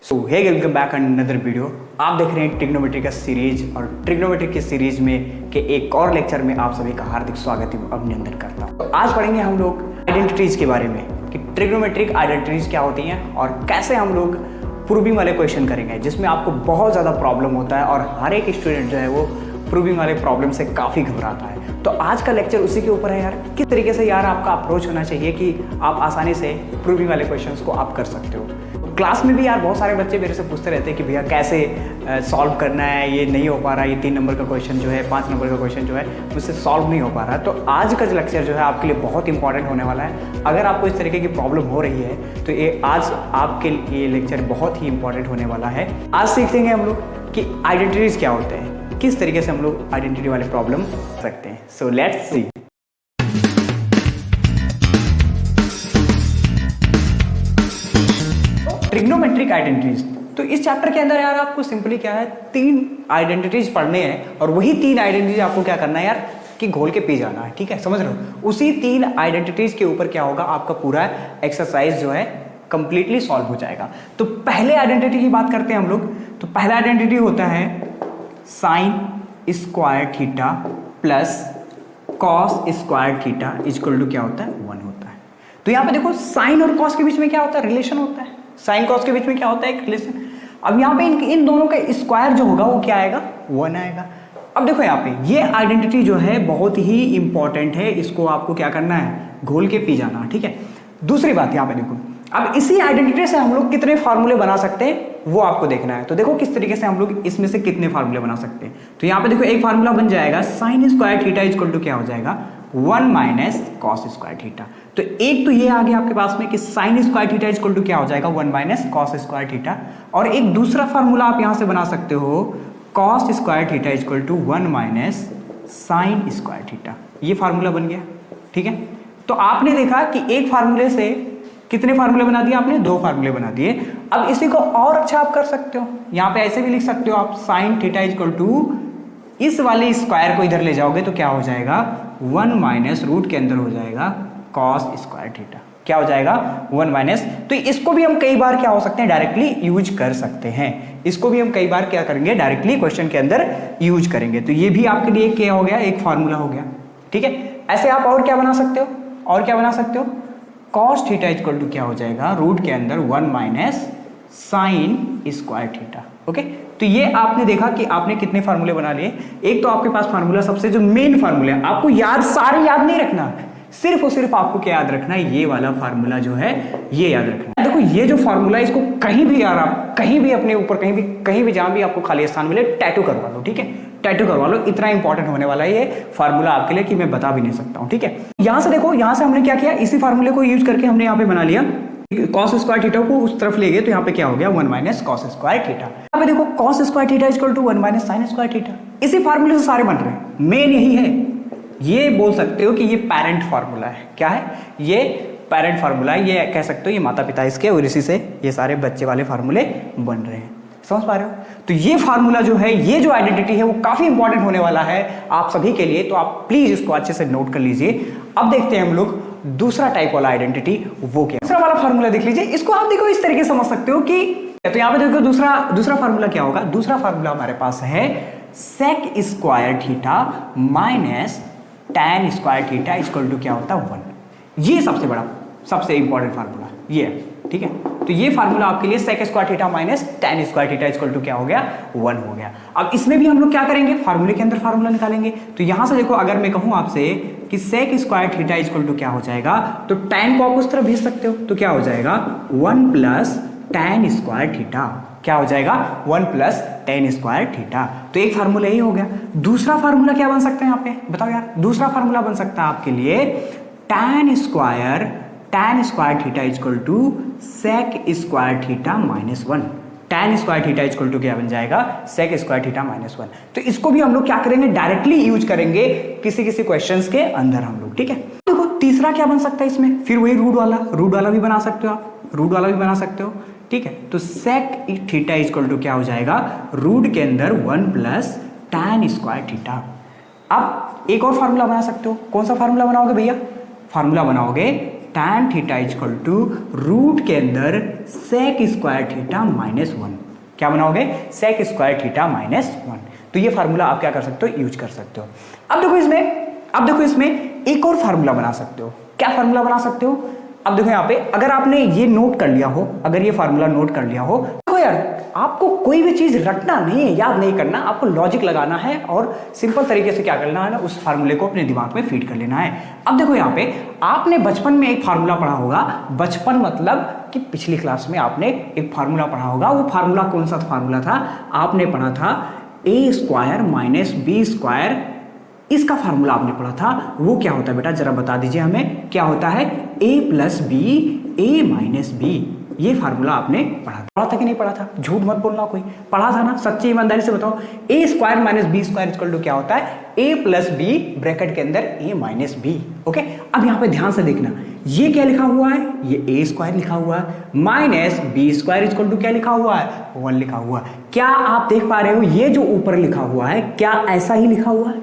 सो hey welcome back another video. आप देख रहे हैं ट्रिग्नोमेट्री का सीरीज और ट्रिग्नोमेट्री की सीरीज में के एक और लेक्चर में आप सभी का हार्दिक स्वागत एवं अभिनंदन करता हूं। तो आज पढ़ेंगे हम लोग आइडेंटिटीज के बारे में कि ट्रिग्नोमेट्रिक आइडेंटिटीज क्या होती हैं और कैसे हम लोग प्रूविंग वाले क्वेश्चन करेंगे जिसमें आपको बहुत ज़्यादा प्रॉब्लम होता है और हर एक स्टूडेंट जो है वो प्रूविंग वाले प्रॉब्लम से काफ़ी घबराता है। तो आज का लेक्चर उसी के ऊपर है यार, किस तरीके से यार आपका अप्रोच होना चाहिए कि आप आसानी से प्रूविंग वाले क्वेश्चंस को आप कर सकते हो। तो क्लास में भी यार बहुत सारे बच्चे मेरे से पूछते रहते हैं कि भैया कैसे सॉल्व करना है, ये नहीं हो पा रहा, ये 3 नंबर का क्वेश्चन जो है 5 नंबर का क्वेश्चन जो है मुझसे सॉल्व नहीं हो पा रहा। तो आज का लेक्चर जो है आपके लिए बहुत इंपॉर्टेंट होने वाला है। अगर आपको इस तरीके की प्रॉब्लम हो रही है तो ये आज आपके लिए लेक्चर बहुत ही इंपॉर्टेंट होने वाला है। आज सीखेंगे हम लोग कि आइडेंटिटीज क्या होते हैं, किस तरीके से हम लोग आइडेंटिटी वाले प्रॉब्लम सकते हैं। So let's see. Trigonometric identities, तो इस चैप्टर के अंदर यार आपको सिंपली क्या है 3 आइडेंटिटीज पढ़ने हैं और वही 3 आइडेंटिटीज आपको क्या करना है यार कि घोल के पी जाना है। ठीक है, समझ रहे हो? उसी 3 आइडेंटिटीज के ऊपर क्या होगा, आपका पूरा एक्सरसाइज जो है कंप्लीटली सॉल्व हो जाएगा। तो पहले आइडेंटिटी की बात करते हैं हम लोग। तो पहला आइडेंटिटी होता है sine square theta plus cos square theta equal to क्या होता है 1 होता है। तो यहाँ पे देखो साइन और कॉस के बीच में क्या होता है, रिलेशन होता है। साइन कॉस के बीच में क्या होता है, एक रिलेशन। अब यहाँ पे इन दोनों का स्क्वायर जो होगा वो क्या आएगा, 1 आएगा। अब देखो यहाँ पे ये आइडेंटिटी जो है बहुत ही इंपॉर्टेंट है, इसको आपको क्या करना है, घोल के पी जाना। ठीक है। दूसरी बात यहाँ पे देखो, अब इसी आइडेंटिटी से हम लोग कितने फार्मूले बना सकते हैं वो आपको देखना है। तो देखो किस तरीके से हम लोग इसमें से कितने फार्मूले बना सकते हैं। तो यहाँ पे देखो एक फार्मूला बन जाएगा sine square theta equal to क्या हो जाएगा 1 माइनस कॉस स्क्वायर थीटा। तो एक तो ये आ गया आपके पास में कि sine square theta equal to क्या हो जाएगा 1 माइनस कॉस स्क्वायर थीटा। और एक दूसरा फार्मूला आप यहाँ से बना सकते हो cos square theta equal to 1 minus sine square theta. ये फार्मूला बन गया। ठीक है। तो आपने देखा कि एक फार्मूले से कितने फार्मूले बना दिए आपने, 2 फार्मूले बना दिए। अब इसी को और अच्छा आप कर सकते हो, यहाँ पे ऐसे भी लिख सकते हो आप साइन थीटा इक्वल टू इस वाले स्क्वायर को इधर ले जाओगे तो क्या हो जाएगा 1 माइनस रूट के अंदर हो जाएगा कॉस स्क्वायर थीटा। क्या हो जाएगा 1 माइनस। तो इसको भी हम कई बार क्या हो सकते हैं डायरेक्टली यूज कर सकते हैं। इसको भी हम कई बार क्या करेंगे डायरेक्टली क्वेश्चन के अंदर यूज करेंगे। तो ये भी आपके लिए क्या हो गया, एक फार्मूला हो गया। ठीक है। ऐसे आप और क्या बना सकते हो, और क्या बना सकते हो, कॉस थीटा इक्वल टू क्या हो जाएगा रूट के अंदर 1 minus sine square theta. Okay. तो ये आपने देखा कि आपने कितने फार्मूले बना लिए। एक तो आपके पास फार्मूला सबसे जो मेन फार्मूला है, आपको याद सारे याद नहीं रखना, सिर्फ और सिर्फ आपको क्या याद रखना है, ये वाला फार्मूला जो है ये याद रखना है। देखो ये जो फार्मूला है इसको कहीं भी यार आप कहीं भी अपने ऊपर कहीं भी जहां भी आपको खाली स्थान मिले टैटू करवा लो। ठीक है, टैटू करवा लो। इतना इंपॉर्टेंट होने वाला है ये फार्मूला आपके लिए कि मैं बता भी नहीं सकता हूं। ठीक है। यहां से देखो, यहां से हमने क्या किया, इसी फार्मूले को यूज करके हमने यहाँ पे बना लिया कॉस स्क्वायर थीटा को उस तरफ ले गए तो यहाँ पे क्या हो गया 1 माइनस कॉस स्क्वायर थीटा। यहाँ पे देखो cos square theta equal to 1 minus sine square theta. इसी फार्मूले से सारे बन रहे हैं, मेन यही है। ये बोल सकते हो कि ये पेरेंट फार्मूला है। क्या है ये, पेरेंट फार्मूला है। ये कह सकते हो ये माता पिता इसके, और इसी से ये सारे बच्चे वाले फार्मूले बन रहे हैं। समझ पा रहे हो? तो ये फार्मूला जो है, ये जो आइडेंटिटी है वो काफी इंपॉर्टेंट होने वाला है आप सभी के लिए। तो आप प्लीज इसको अच्छे से नोट कर लीजिए। अब देखते हैं हम लोग दूसरा टाइप वाला आइडेंटिटी, वो क्या। दूसरा वाला फार्मूला देख लीजिए, इसको आप देखो इस तरीके से समझ सकते हो कि, तो यहाँ पे देखो दूसरा फार्मूला क्या होगा। दूसरा फार्मूला हमारे पास है sec square theta minus tan square theta equal to क्या होता है 1। ये सबसे बड़ा सबसे इंपॉर्टेंट फार्मूला ये है। ठीक है। तो ये फार्मूला आपके लिए sec square theta minus tan square theta equal to क्या हो गया 1 हो गया। अब इसमें भी हम लोग क्या करेंगे, फार्मूले के अंदर फार्मूला निकालेंगे। तो यहां से देखो, अगर मैं कहूं आपसे कि sec square theta equal to क्या हो जाएगा, तो टैन को आप उस तरफ भेज सकते हो। तो क्या हो जाएगा 1 प्लस टैन स्क्वायर थीटा। क्या हो जाएगा 1 प्लस टैन स्क्वायर थीटा। तो एक फार्मूला यही हो गया। दूसरा फार्मूला क्या बन सकता है यहाँ पे, बताओ यार। दूसरा फार्मूला बन सकता है आपके लिए tan square theta equal to sec square theta minus 1। Tan square theta equal to क्या बन जाएगा, सेक स्क्वायर थीटा माइनस 1। तो इसको भी हम लोग क्या करेंगे, डायरेक्टली यूज करेंगे किसी क्वेश्चंस के अंदर हम लोग। ठीक है। देखो तीसरा क्या बन सकता है इसमें, फिर वही रूट वाला भी बना सकते हो आप, रूट वाला भी बना सकते हो। ठीक है। तो सेक थीटा इक्वल टू क्या हो जाएगा, रूट के अंदर 1 प्लस टैन स्क्वायर थीटा। अब एक और फार्मूला बना सकते हो। कौन सा फार्मूला बनाओगे भैया, फार्मूला बनाओगे tan theta equal to root के अंदर सेक स्क्वायर थीटा माइनस 1। क्या बनाओगे? Sec square theta minus 1। तो ये फार्मूला आप क्या कर सकते हो? यूज कर सकते हो। अब देखो इसमें एक और फार्मूला बना सकते हो। क्या फार्मूला बना सकते हो? अब देखो यहाँ पे, अगर आपने ये नोट कर लिया हो, अगर ये फार्मूला नोट कर लिया हो, तो यार आपको कोई भी चीज रटना नहीं है, याद नहीं करना, आपको लॉजिक लगाना है और सिंपल तरीके से क्या करना है ना, उस फार्मूले को अपने दिमाग में फीड कर लेना है। अब देखो यहाँ पे आपने बचपन में एक फार्मूला पढ़ा होगा, बचपन मतलब कि पिछली क्लास में आपने एक फार्मूला पढ़ा होगा। वो फार्मूला कौन सा फार्मूला था? आपने पढ़ा था ए स्क्वायर माइनस बी स्क्वायर, इसका फार्मूला आपने पढ़ा था। वो क्या होता है बेटा, जरा बता दीजिए हमें, क्या होता है? ए प्लस बी ए माइनस बी। ये फार्मूला आपने पढ़ा था कि नहीं पढ़ा था? झूठ मत बोलना, कोई पढ़ा था ना, सच्ची ईमानदारी से बताओ। A square minus B square equal to क्या होता है? ए प्लस बी ब्रैकेट के अंदर ए माइनस बी। ओके, अब यहाँ पे ध्यान से देखना, ये क्या लिखा हुआ है? ये ए स्क्वायर लिखा हुआ है, minus B square equal to क्या लिखा हुआ है? 1 लिखा हुआ है। क्या आप देख पा रहे हो ये जो ऊपर लिखा हुआ है, क्या ऐसा ही लिखा हुआ है?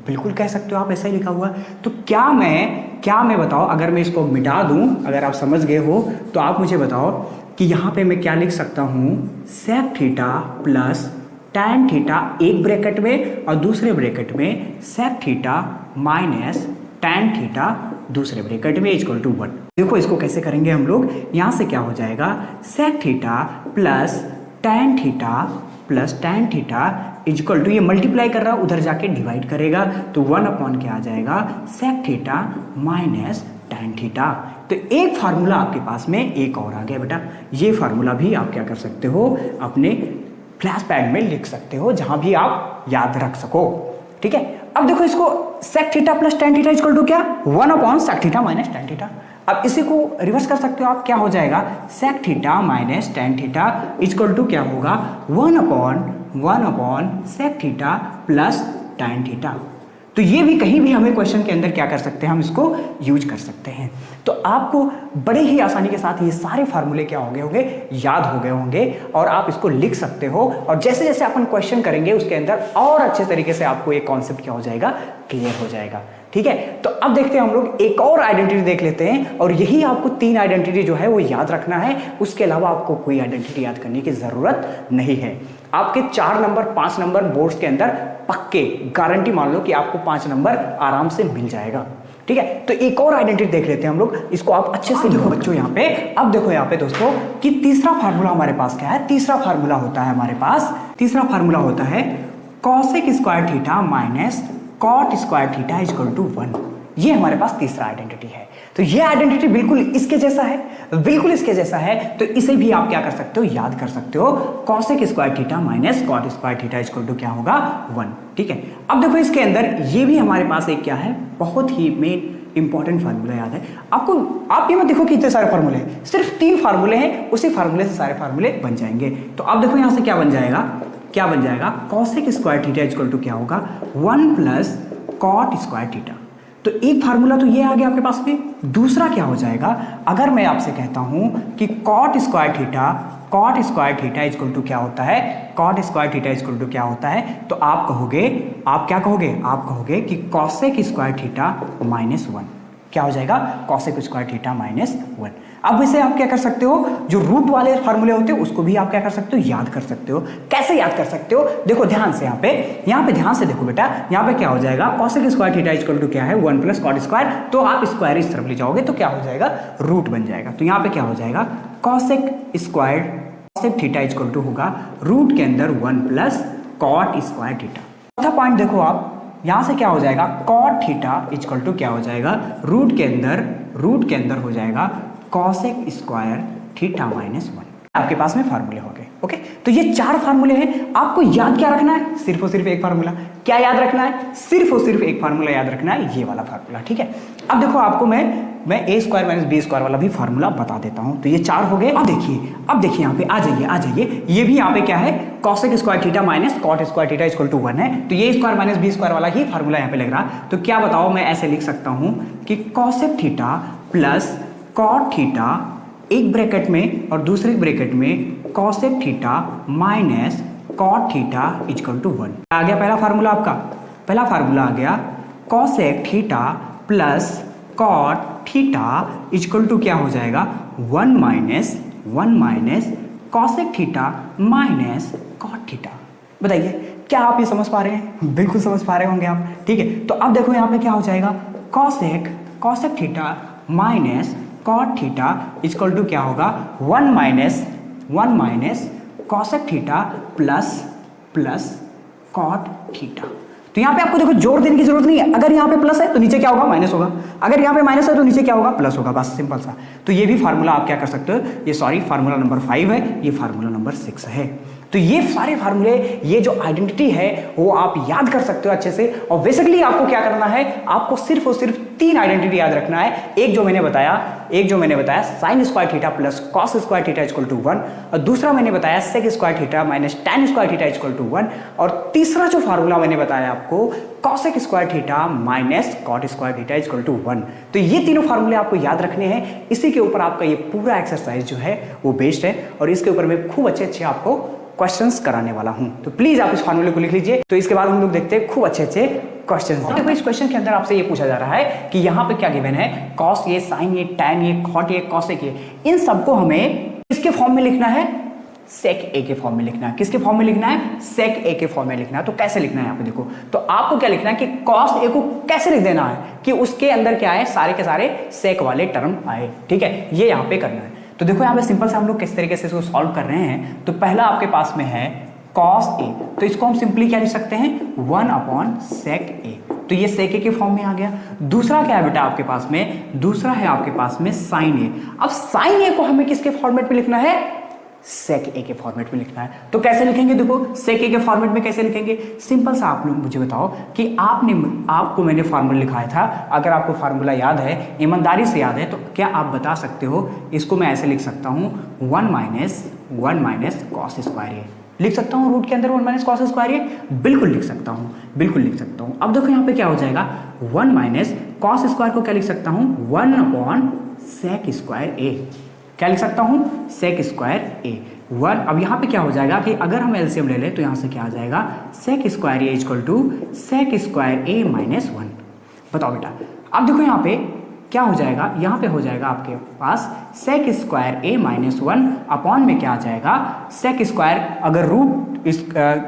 बिल्कुल कह सकते हो आप, ऐसा ही लिखा हुआ है। तो क्या मैं बताओ, अगर मैं इसको मिटा दूं, अगर आप समझ गए हो तो आप मुझे बताओ कि यहाँ पे मैं क्या लिख सकता हूँ? Sec theta plus tan theta एक ब्रैकेट में और दूसरे ब्रैकेट में sec theta minus tan theta दूसरे ब्रैकेट में इक्वल टू 1। देखो इसको कैसे करेंगे हम लोग, यहाँ से क्या हो जाएगा? Sec theta plus tan theta equal to, ये मल्टीप्लाई कर रहा है, उधर जाके डिवाइड करेगा तो 1 अपॉन क्या आ जाएगा? Sec theta minus tan theta. तो एक फार्मूला आपके पास में एक और आ गया बेटा। ये फार्मूला भी आप क्या कर सकते हो? अपने फ्लैश पैड में लिख सकते हो, जहां भी आप याद रख सको। ठीक है, अब देखो इसको, sec theta plus tan theta equal to क्या? 1 upon sec theta minus tan theta. अब इसी को रिवर्स कर सकते हो आप, क्या हो जाएगा? Sec theta minus tan theta equal to क्या होगा? 1 upon sec theta plus tan theta. तो ये भी कहीं भी हमें क्वेश्चन के अंदर क्या कर सकते हैं? हम इसको यूज कर सकते हैं। तो आपको बड़े ही आसानी के साथ ये सारे फार्मूले क्या हो गए होंगे? याद हो गए होंगे, और आप इसको लिख सकते हो। और जैसे जैसे अपन क्वेश्चन करेंगे उसके अंदर और अच्छे तरीके से आपको ये कॉन्सेप्ट क्या हो जाएगा? क्लियर हो जाएगा। ठीक है, तो अब देखते हैं हम लोग एक और आइडेंटिटी देख लेते हैं, और यही आपको 3 आइडेंटिटी जो है वो याद रखना है। उसके अलावा आपको कोई आइडेंटिटी याद करने की जरूरत नहीं है। आपके 4 नंबर 5 नंबर बोर्ड्स के अंदर पक्के, गारंटी मान लो कि आपको 5 नंबर आराम से मिल जाएगा। ठीक है, तो एक और आइडेंटिटी देख लेते हैं हम लोग, इसको आप अच्छे से देखो बच्चों यहाँ पे। अब देखो यहाँ पे दोस्तों कि तीसरा फार्मूला हमारे पास क्या है? तीसरा फार्मूला होता है हमारे पास, तीसरा फार्मूला होता है cosec square theta minus cot square theta equal to 1। ये हमारे पास तीसरा आइडेंटिटी है। तो ये आइडेंटिटी बिल्कुल इसके जैसा है, बिल्कुल इसके जैसा है। तो इसे भी आप क्या कर सकते हो? याद कर सकते हो। Cosec square theta minus cot square theta equal to क्या होगा? 1। ठीक है, अब देखो इसके अंदर ये भी हमारे पास एक क्या है? बहुत ही मेन इंपॉर्टेंट फार्मूला याद है आपको। आप ये मत देखो कि इतने सारे फार्मूले हैं, सिर्फ 3 फार्मूले हैं, उसी फार्मूले से सारे फार्मूले बन जाएंगे। तो अब देखो यहां से क्या बन जाएगा? क्या बन जाएगा? Cosec square theta equal to क्या होगा? 1 प्लस कॉट स्क्वायर थीटा। तो एक फार्मूला तो ये आ गया आपके पास में। दूसरा क्या हो जाएगा? अगर मैं आपसे कहता हूं कि cot square theta equal to क्या होता है? Cot square theta equal to क्या होता है? तो आप क्या कहोगे? आप कहोगे कि कॉसेक स्क्वायर थीटा माइनस 1। क्या हो जाएगा? Cosec square theta minus 1। अब इसे आप क्या कर सकते हो? जो रूट वाले फार्मूले होते हैं उसको भी आप क्या कर सकते हो? याद कर सकते हो। कैसे याद कर सकते हो? देखो ध्यान से, यहाँ पे ध्यान से देखो बेटा। यहाँ पे क्या हो जाएगा? Cosec square theta equal to क्या है? 1 प्लस कॉट स्क्वायर। तो आप स्क्वायर इस तरफ ले जाओगे तो क्या हो जाएगा? रूट बन जाएगा। तो यहाँ पे क्या हो जाएगा? कॉसेक थीटा इक्वल टू होगा रूट के अंदर 1 प्लस कॉट स्क्वायर थीटा। चौथा पॉइंट देखो आप, यहां से क्या हो जाएगा? कॉट थीटा इक्वल टू क्या हो जाएगा? रूट के अंदर हो जाएगा कॉसेक स्क्वायर थीटा माइनस 1। आपके पास में फार्मूले हो गए। ओके, तो ये 4 फार्मूले हैं। आपको याद क्या रखना है? सिर्फ और सिर्फ एक फार्मूला। क्या याद रखना है? सिर्फ और सिर्फ एक फार्मूला याद रखना है, ये वाला फार्मूला। ठीक है, अब देखो आपको मैं ए स्क्वायर माइनस बी स्क्वायर वाला भी फार्मूला बता देता हूं। तो ये 4 हो गए। अब देखिए यहाँ पे आ जाइए। ये भी यहाँ पे क्या है? Cosec square theta minus cot square theta equal to 1 है। तो ये स्क्वायर माइनस बी स्क्वायर वाला ही फार्मूला यहाँ पे लग रहा। तो क्या बताओ, मैं ऐसे लिख सकता हूं कि cosec theta plus cot theta एक ब्रैकेट में और दूसरे ब्रैकेट में cosec theta minus cot theta equal to 1 आ गया। पहला फार्मूला आपका, पहला फार्मूला आ गया cosec theta plus cot theta equal to क्या हो जाएगा 1 minus cosec theta minus cot theta. बताइए क्या आप ये समझ पा रहे हैं? बिल्कुल समझ पा रहे होंगे आप, ठीक है। तो अब देखो यहाँ पे क्या हो जाएगा cosec theta minus cot theta equal to क्या होगा 1 minus cosec theta plus cot theta. तो यहाँ पे आपको देखो जोड़ देने की जरूरत नहीं है, अगर यहाँ पे प्लस है तो नीचे क्या होगा माइनस होगा, अगर यहाँ पे माइनस है तो नीचे क्या होगा प्लस होगा, बस सिंपल सा। तो ये भी फार्मूला आप क्या कर सकते हो, ये सॉरी फार्मूला नंबर 5 है, ये फार्मूला नंबर 6 है। तो ये सारे फार्मूले, ये जो आइडेंटिटी है वो आप याद कर सकते हो अच्छे से। और बेसिकली आपको क्या करना है, आपको सिर्फ और सिर्फ 3 आइडेंटिटी याद रखना है। एक जो मैंने बताया sine square theta plus cos square theta equal to 1, और दूसरा मैंने बताया sec square theta minus tan square theta equal to 1, और तीसरा जो फार्मूला मैंने बताया आपको cosec square theta minus cot square theta equal to 1। तो ये तीनों फार्मूले आपको याद रखने हैं। इसी के ऊपर आपका ये पूरा एक्सरसाइज जो है वो बेस्ड है, और इसके ऊपर मैं खूब अच्छे आपको क्वेश्चंस कराने वाला हूं। तो प्लीज आप इस फार्मूले को लिख लीजिए। तो इसके बाद हम लोग देखते हैं खूब अच्छे क्वेश्चंस। देखो इस क्वेश्चन के अंदर आपसे ये पूछा जा रहा है कि यहाँ पे क्या गिवन है, कॉस ये, साइन ये, टैन ये, कॉट ये, कॉसेक ये, इन सबको हमें किसके फॉर्म में लिखना है, सेक ए के फॉर्म में लिखना है। किसके फॉर्म में लिखना है, सेक ए के फॉर्म में लिखना है। तो कैसे लिखना है यहाँ पे देखो, तो आपको क्या लिखना है कि कॉस ए को कैसे लिख देना है कि उसके अंदर क्या है, सारे के सारे सेक वाले टर्म आए, ठीक है, ये यहाँ पे करना है। तो देखो यहाँ पे सिंपल से हम लोग किस तरीके से इसको सॉल्व कर रहे हैं। तो पहला आपके पास में है कॉस ए, तो इसको हम सिंपली क्या लिख सकते हैं 1 अपॉन सेक ए, तो ये सेक ए के फॉर्म में आ गया। दूसरा क्या है बेटा आपके पास में, दूसरा है आपके पास में साइन ए। अब साइन ए को हमें किसके फॉर्मेट में लिखना है, सेक ए के फॉर्मेट में लिखना है। तो कैसे लिखेंगे, देखो सेक ए के फॉर्मेट में कैसे लिखेंगे, सिंपल सा आप लोग मुझे बताओ कि आपको मैंने फार्मूला लिखाया था, अगर आपको फार्मूला याद है, ईमानदारी से याद है, तो क्या आप बता सकते हो, इसको मैं ऐसे लिख सकता हूँ 1 माइनस कॉस स्क्वायर ए, लिख सकता हूँ रूट के अंदर 1 माइनस कॉस स्क्वायर ए, बिल्कुल लिख सकता हूँ। अब देखो यहाँ पे क्या हो जाएगा 1 माइनस कॉस स्क्वायर को क्या लिख सकता हूँ 1 अपॉन सेक स्क्वायर ए, क्या लिख सकता हूं सेक स्क्वायर ए 1। अब यहां पे क्या हो जाएगा कि अगर हम एलसीएम ले लें तो यहां से क्या आ जाएगा sec square A equal to sec square A minus 1। बताओ बेटा, अब देखो यहां पे क्या हो जाएगा, यहां पे हो जाएगा आपके पास सेक स्क्वायर ए माइनस 1 अपॉन में क्या आ जाएगा सेक स्क्वायर, अगर रूट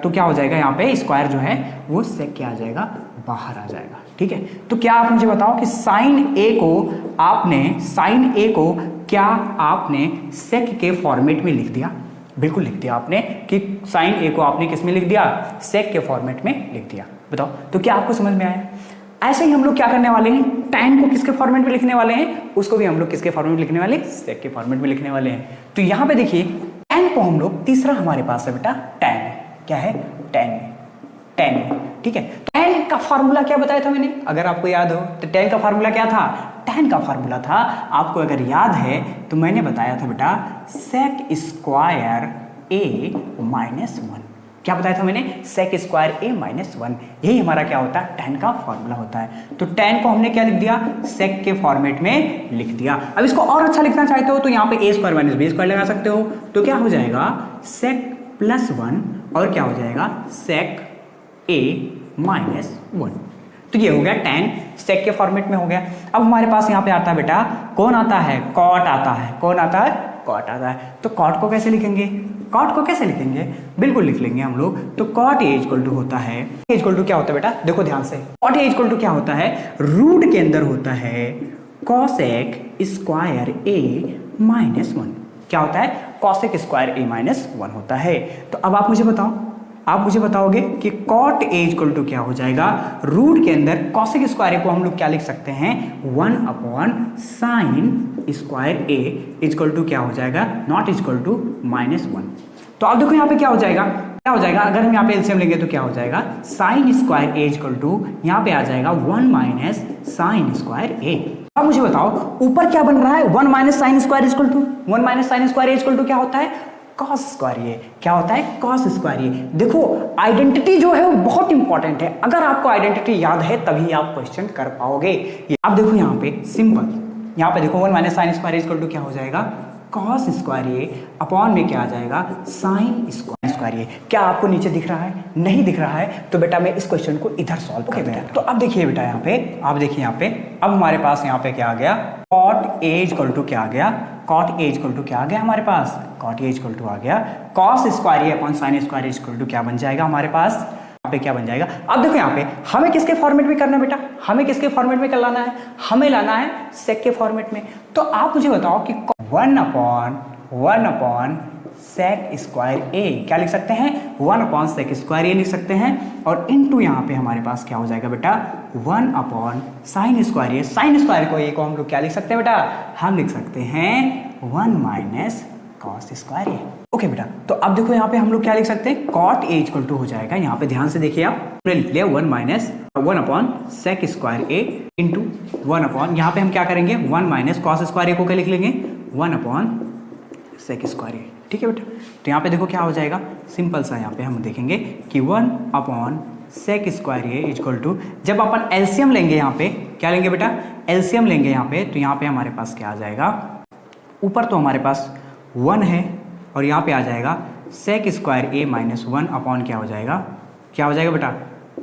तो क्या हो जाएगा यहाँ पे स्क्वायर जो है वो सेक क्या आ जाएगा, बाहर आ जाएगा, ठीक है। तो क्या आप मुझे बताओ कि साइन ए को क्या आपने सेक के फॉर्मेट में लिख दिया, बिल्कुल लिख दिया आपने कि साइन ए को आपने किस में लिख दिया, सेक के फॉर्मेट में लिख दिया। बताओ तो क्या आपको समझ में आया। ऐसे ही हम लोग क्या करने वाले हैं, टैन को किसके फॉर्मेट में लिखने वाले हैं, उसको भी हम लोग किसके फॉर्मेट में लिखने वाले, सेक के फॉर्मेट में लिखने वाले हैं। तो यहाँ पे देखिए टैन को हम लोग, तीसरा हमारे पास है बेटा टैन है, क्या है टैन है, ठीक है। टैन का फार्मूला क्या बताया था मैंने, अगर आपको याद हो तो टैन का फार्मूला क्या था, टैन का फार्मूला था, आपको अगर याद है तो मैंने बताया था बेटा सेक स्क्वायर ए माइनस 1। क्या बताया था मैंने, सेक स्क्वायर ए माइनस 1, यही हमारा क्या होता है, टैन का फॉर्मूला होता है। तो टैन को हमने क्या लिख दिया, सेक के फॉर्मेट में लिख दिया। अब इसको और अच्छा लिखना चाहते हो तो यहाँ पे ए स्क्वायर माइनस बी स्क्वायर लगा सकते हो। तो क्या हो जाएगा सेक प्लस 1 और क्या हो जाएगा सेक ए माइनस 1। तो ये हो गया टैन, सेक के फॉर्मेट में हो गया। अब हमारे पास यहाँ पे आता है बेटा कौन आता है, कॉट आता है, कौन आता है, कॉट आता है। तो कॉट को कैसे लिखेंगे, कॉट को कैसे लिखेंगे, बिल्कुल लिख लेंगे हम लोग। तो कॉट ए इक्वल टू होता है, इक्वल टू क्या होता है बेटा, देखो ध्यान से, कॉट ए इक्वल टू क्या होता है, रूट के अंदर होता है कॉसेक स्क्वायर ए माइनस 1। क्या होता है, कॉसेक स्क्वायर ए माइनस 1 होता है। तो अब आप मुझे बताओगे कि कॉट ए इक्वल टू क्या हो जाएगा, रूट के अंदर कॉसेक स्क्वायर को हम लोग क्या लिख सकते हैं 1 upon sine square A equal to क्या हो जाएगा, नॉट इक्वल टू माइनस 1। तो अब देखो यहाँ पे क्या हो जाएगा, अगर हम यहाँ पे एलसीएम लेंगे तो क्या हो जाएगा, sine square A equal to यहाँ पे आ जाएगा 1 माइनस साइन स्क्वायर ए। अब मुझे बताओ ऊपर क्या बन रहा है, 1 minus sine square equal to 1 minus sine square A equal to क्या होता है, कॉस स्क्वायर ए। क्या होता है, कॉस स्क्वायर ए। देखो आइडेंटिटी जो है वो बहुत इंपॉर्टेंट है, अगर आपको आइडेंटिटी याद है तभी आप क्वेश्चन कर पाओगे। अब देखो यहाँ पे सिंपल, यहाँ पे देखो 1 minus sine square equal to क्या हो जाएगा, कॉस स्क्वायर ए अपॉन में क्या आ जाएगा साइन स्क्वायर ए। क्या आपको नीचे दिख रहा है? नहीं दिख रहा है तो बेटा मैं इस क्वेश्चन को इधर सॉल्व कर बेटा। तो अब देखिए बेटा यहाँ पे, आप देखिए यहाँ पे, अब हमारे पास यहाँ पे क्या आ गया, कॉट ए इक्वल टू क्या आ गया, कॉट ए इक्वल टू क्या आ गया हमारे पास, कॉट ए इक्वल टू आ गया cos square A upon sine square equal to क्या बन जाएगा हमारे पास, यहाँ पे क्या बन जाएगा। अब देखो यहाँ पे हमें किसके फॉर्मेट में करना है बेटा, हमें किसके फॉर्मेट में कर लाना है, हमें लाना है सेक के फॉर्मेट में। तो आप मुझे बताओ कि 1 अपॉन सेक स्क्वायर ए क्या लिख सकते हैं, 1 अपॉन सेक स्क्वायर ए लिख सकते हैं, और इनटू यहाँ पे हमारे पास क्या हो जाएगा बेटा 1 अपॉन साइन स्क्वायर ए। साइन स्क्वायर को ए को हम लोग क्या लिख सकते हैं बेटा, हम लिख सकते हैं 1 माइनस कॉस स्क्वायर ए। ओके बेटा, तो अब देखो यहाँ पे हम लोग क्या लिख सकते हैं, कॉट ए इक्वल टू हो जाएगा, यहाँ पे ध्यान से देखिए आप, हमने लिख लिया 1 अपॉन सेक स्क्वायर ए इंटू 1 अपॉन, यहाँ पे हम क्या करेंगे 1 माइनस कॉस स्क्वायर ए को क्या लिख लेंगे 1 अपॉन सेक स्क्वायर ए। ठीक है बेटा, तो यहाँ पे देखो क्या हो जाएगा, सिंपल सा यहाँ पे हम देखेंगे कि 1 upon sec square A equal to, जब अपन एलसीएम लेंगे यहाँ पे क्या लेंगे बेटा, एलसीएम लेंगे यहाँ पे, तो यहाँ पे हमारे पास क्या आ जाएगा, ऊपर तो हमारे पास 1 है और यहाँ पे आ जाएगा sec square A minus 1 upon क्या हो जाएगा, क्या हो जाएगा बेटा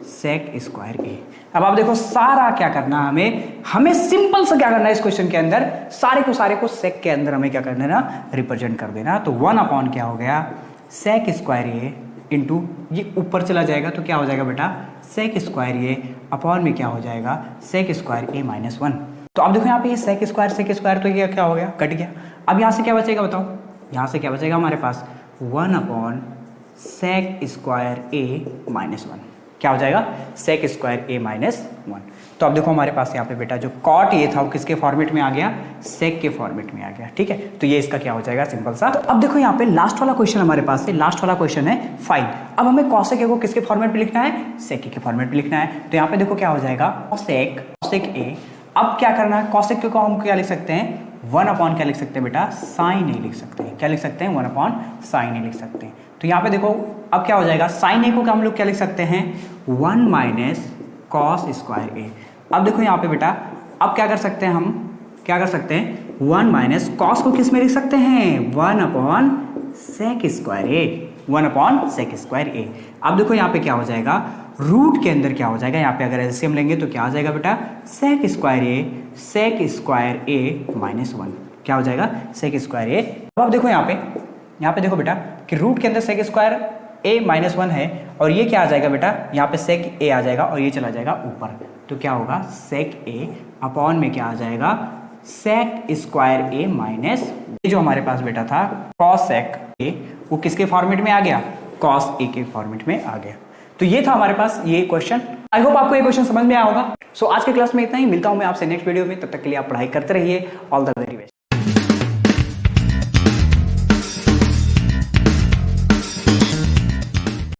सेक स्क्वायर ए। अब आप देखो सारा क्या करना है, हमें सिंपल सा क्या करना है इस क्वेश्चन के अंदर, सारे को सेक के अंदर हमें क्या करना है ना, रिप्रेजेंट कर देना। तो 1 अपॉन क्या हो गया सेक स्क्वायर ए इंटू, ये ऊपर चला जाएगा तो क्या हो जाएगा बेटा सेक स्क्वायर ए अपॉन में क्या हो जाएगा सेक स्क्वायर ए माइनस 1। तो अब देखो यहाँ पे ये सेक स्क्वायर तो ये क्या हो गया, कट गया। अब यहाँ से क्या बचेगा बताओ, यहाँ से क्या बचेगा हमारे पास 1 upon sec square A minus 1, क्या हो जाएगा सेक स्क्वायर ए माइनस 1। तो अब देखो हमारे पास यहाँ पे बेटा जो कॉट ए था वो किसके फॉर्मेट में आ गया, सेक के फॉर्मेट में आ गया। ठीक है, तो ये इसका क्या हो जाएगा सिंपल सा। तो अब देखो यहाँ पे लास्ट वाला क्वेश्चन हमारे पास है, लास्ट वाला क्वेश्चन है फाइंड। अब हमें कॉसेक ए को किसके फॉर्मेट में लिखना है, सेक ए के फॉर्मेट में लिखना है। तो यहाँ पे देखो क्या हो जाएगा कॉसेक ए। अब क्या करना है, कॉसेक ए को हम क्या लिख सकते हैं 1 अपॉन क्या लिख सकते हैं बेटा साइन ए लिख सकते हैं, क्या लिख सकते हैं 1 अपॉन साइन ए लिख सकते हैं। तो यहाँ पे देखो अब क्या हो जाएगा, साइन ए को हम लोग क्या लिख सकते हैं 1 माइनस कॉस स्क्वायर ए। अब देखो यहाँ पे बेटा अब क्या कर सकते हैं, हम क्या कर सकते हैं 1 माइनस कॉस को किस में लिख सकते हैं 1 अपॉन सेक स्क्वायर ए, 1 अपॉन सेक स्क्वायर ए। अब देखो यहाँ पे क्या हो जाएगा, रूट के अंदर क्या हो जाएगा, यहाँ पे अगर एलसीएम लेंगे तो क्या हो जाएगा बेटा सेक स्क्वायर ए माइनस 1, क्या हो जाएगा सेक स्क्वायर ए। अब देखो यहाँ पे देखो बेटा कि रूट के अंदर सेक स्क्वायर ए माइनस 1 है और ये क्या आ जाएगा बेटा, यहाँ पे सेक ए आ जाएगा और ये चला जाएगा ऊपर, तो क्या होगा सेक ए अपॉन में क्या आ जाएगा सेक स्क्वायर ए माइनस, ये जो हमारे पास बेटा था कॉस सेक ए वो किसके फॉर्मेट में आ गया, कॉस ए के फॉर्मेट में आ गया। तो ये था हमारे पास ये क्वेश्चन। आई होप आपको ये क्वेश्चन समझ में आया होगा। सो आज के क्लास में इतना ही, मिलता हूं मैं आपसे नेक्स्ट वीडियो में, तब तक के लिए आप पढ़ाई करते रहिए। All the very best.